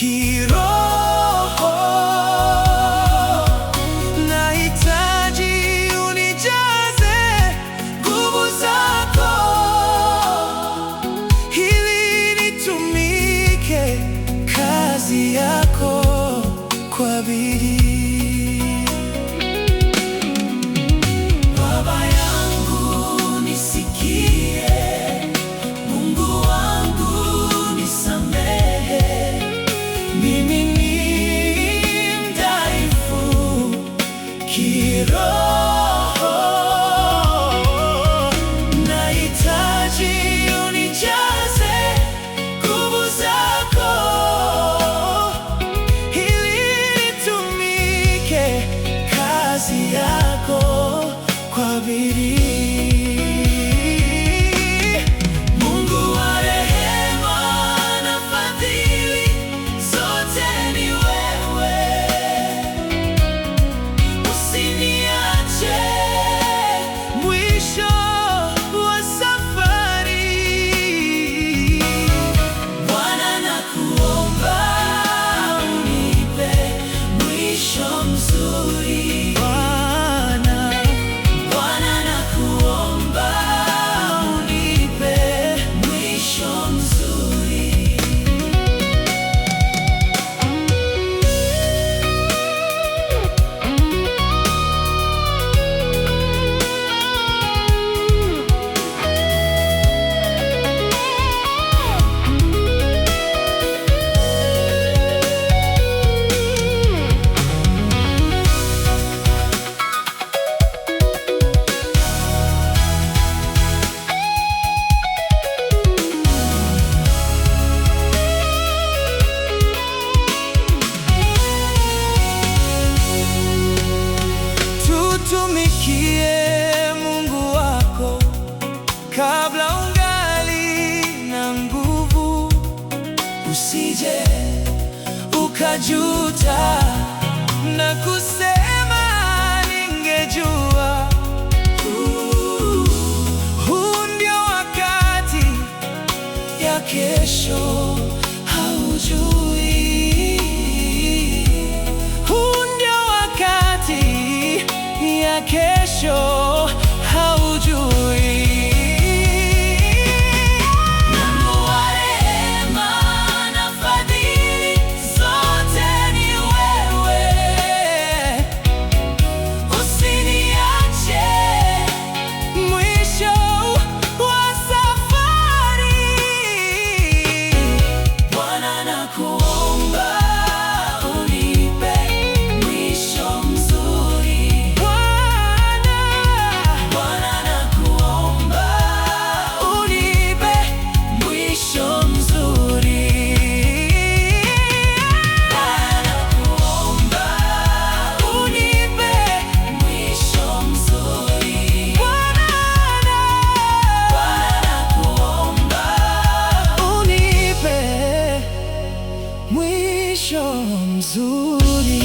kiroho. Nahitaji unijaze nguvu zako, ili nitumike kazi yako kwa bidii. Baba yangu nisikie, Mungu wangu nisamehe, mimi ni mdhaifu kiroho. Nahitaji unijaze nguvu zako, ili nitumike kazi yako kwa bidii. Mungu wa rehema na fadhili, zote ni wewe. Usiniache mwisho wa safari. Bwana nakuomba, unipe mwisho mzuri. Bwana nakuomba, unipe mwisho mzuri. Tutumikie Mungu wako kabla ungali na nguvu, usije ukajuta na kusema ningejua. Huu ndio wakati ya kesho haujui. Huu ndio wakati ya kesho haujui. Mungu wa rehema na fadhili, zote ni wewe. Usiniache mwisho wa safari. Bwana nakuomba, unipe mwisho mzuri. Bwana nakuomba, unipe mwisho mzuri. Bwana nakuomba, unipe mwisho mzuri. Bwana nakuomba, unipe mwisho mzuri.